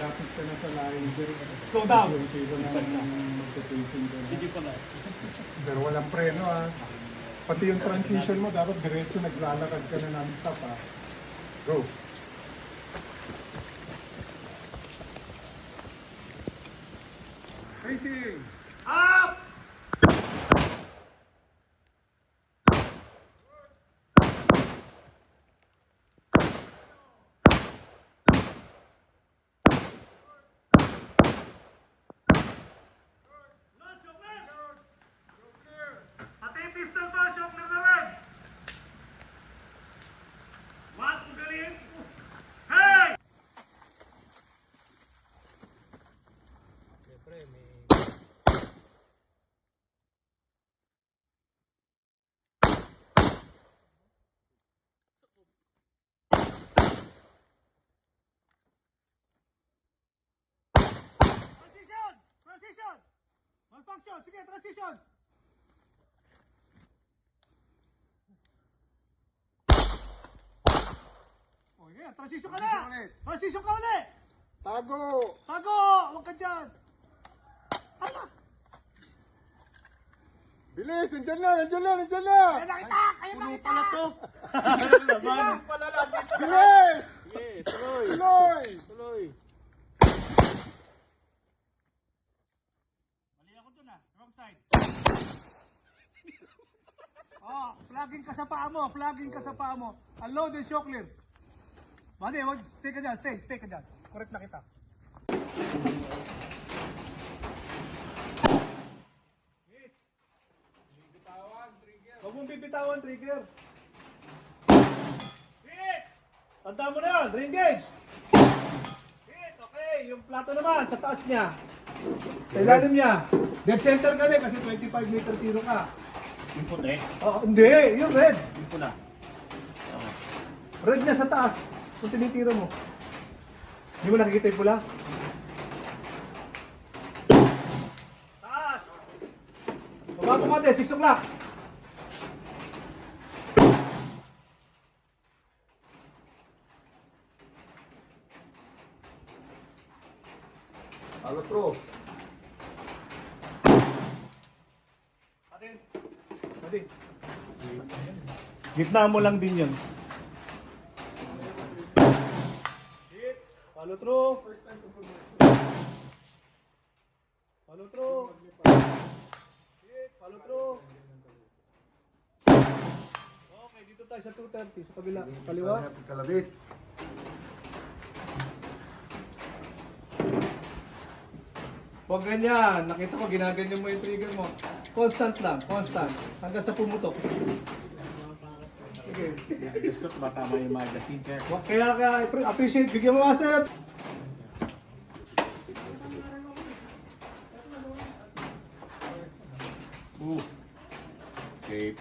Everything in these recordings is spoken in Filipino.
malapit ka na sa line. Slow down. Yung tipo na mag-pacing ka na. Hindi pala. Pero walang preno ah. Pati yung transition mo, dapat diretso naglalakad ka na non-stop ah. Go. Racing! Up! Pati yung pistol ko, shock na naman! What? Magaling? Hey! Siyempre, may... Transition! Transition! Malfunction! Sige, transition! Oh, yeah. Transition ka na! Transition ka ulit! Tago! Tago! Huwag ka dyan! Ala! Bilis! Nandiyan na! Nandiyan na! Nandiyan na! Kaya nakita! Kaya nakita! Pala to! Laman! Bilis! Sige, tuloy! Tuloy! Tuloy! Mali ako dun ah. Wrong side. Oh, flagging ka sa paa mo. Flagging ka sa paa mo. Unload and shock clear. Bali, stay ka dyan. Stay ka dyan. Correct na kita. Yes. Huwag mong bibitawan, trigger. Hit! Tanda mo na yan, re-engage. Hit, okay. Yung plato naman, sa taas niya. Sa ilalim niya. Dead center ka rin kasi 25 meter zero ka. Yung puti? Oh, hindi, yung red. Yung pula? Okay. Red na sa taas. Kung tinitira mo. Hindi mo nakikita yung pula? Taas! Baba mo ka, 6 o'clock. Halo through. Atin. Atin. Gitna mo lang din yun. Hit. Follow through. Follow through. Hit. Follow through. Okay, dito tayo sa 230. Sa kabila. Kaliwa. Kalabit. Huwag ganyan. Nakita ko, ginaganyan mo yung trigger mo. Constant lang. Constant. Hanggang sa pumutok. Sige. Gusto ko matama yung magazine, sir. Kaya appreciate. Bigyan mo nga, sir. Okay.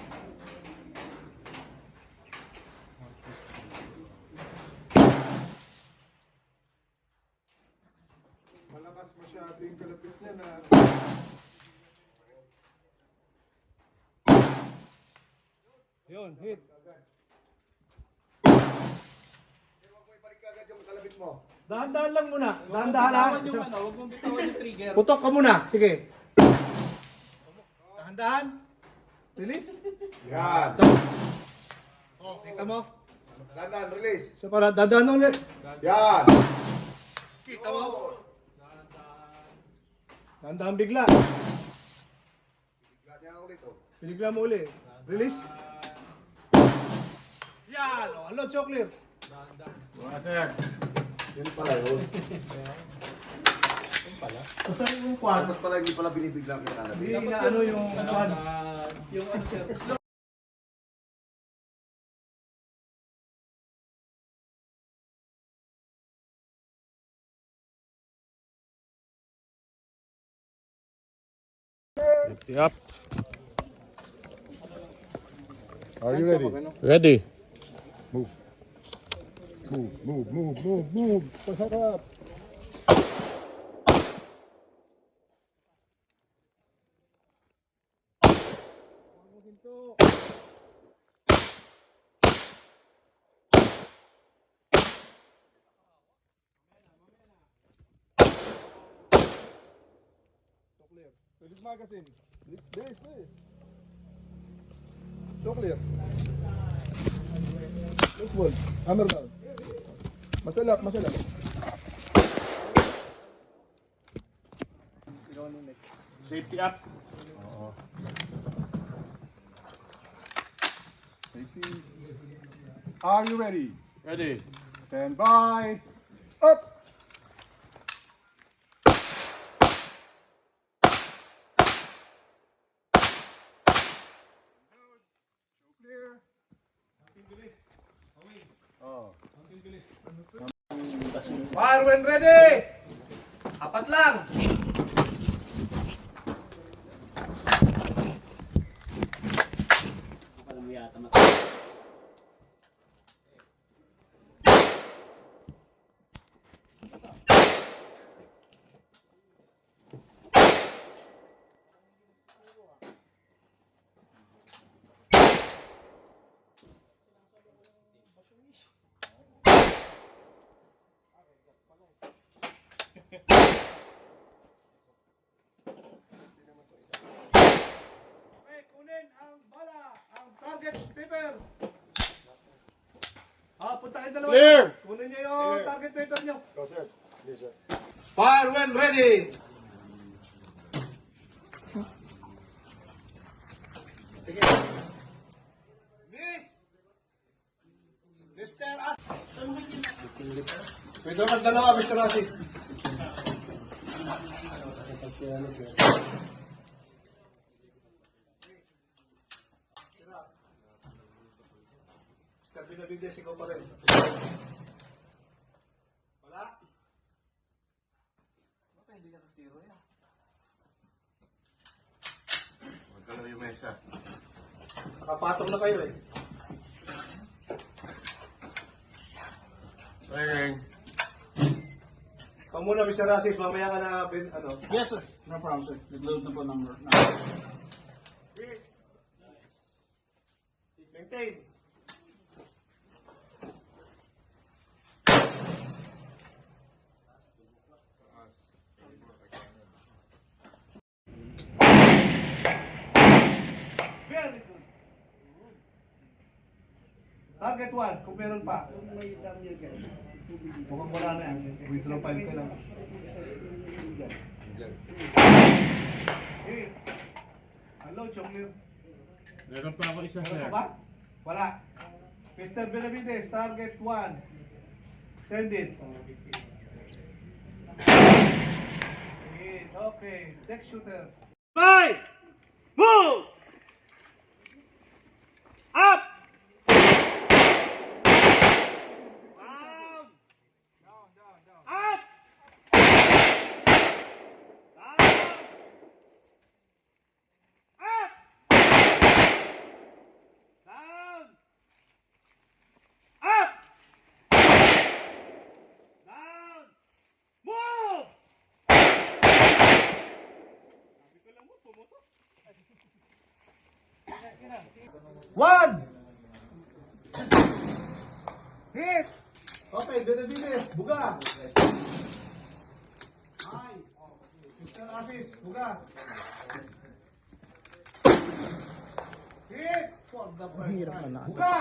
Malakas masyado yung kalapit niya na... Yun, hit. Huwag mo ibalik agad yung kalapit mo. Dahan-dahan lang muna. Dahan-dahan lang. Huwag mong bitawan yung trigger. Putok ka muna. Sige. Dahan-dahan. Release. Yan. Oh, kita mo. Dandan, release. So para dahan ulit. Yan. Kita mo. Dahan-dahan bigla. Bigla niya ulit oh. Binigla mo ulit. Release. Yan. Oh, unload, shock clear. Mga sir. Yun pala yun. So saan yung kwan? Dapat pala hindi pala binibigla kita kalapit. Hindi na ano yung kwan. Yung ano sir. Yep. Are you ready? Ready. Move. Move, move, move, move, move. Pasarap. clear. Release magazine. This. Two clear. Loose ball. Hammer down. Masalak. Safety up. Safety. Are you ready? Ready. Stand by. Up. Clear. Oh. Fire when ready! Apat lang! Okay, kunin ang bala, ang target paper. Punta kayo dalawa. Clear! Kunin niyo yung target paper niyo. Go, sir. Yes, sir. Fire when ready! Miss! Mr. As... Pwede ka dalawa, Mr. Asis. Mr. Binavides, ikaw pa rin. Wala? Bakit hindi ka zero yan? Magkalaw yung mesa. Nakapatong na kayo eh. Ring. Ikaw muna, Mr. Asis, mamaya ka na, ano? Yes, sir. No problem, sir. Nag-load na po number. Maintain. Very good. Target 1, kung meron pa. Mukhang wala na yan. Withdraw 5 ka lang. Okay. Unload, Chonglir. Meron pa ako isa, Meron sir. pa ba? Wala. Mr. Benavides, target 1. Send it. Okay. Next shooters. Five! Move! Up! Down! Up! Down! Up! Down! Up! Down! Move! Sabi ko lang mo, pumuto. One! Hit! Okay, Benavides, buga! Ay! Mr. Asis, buga! Hit! For the first time. Buga!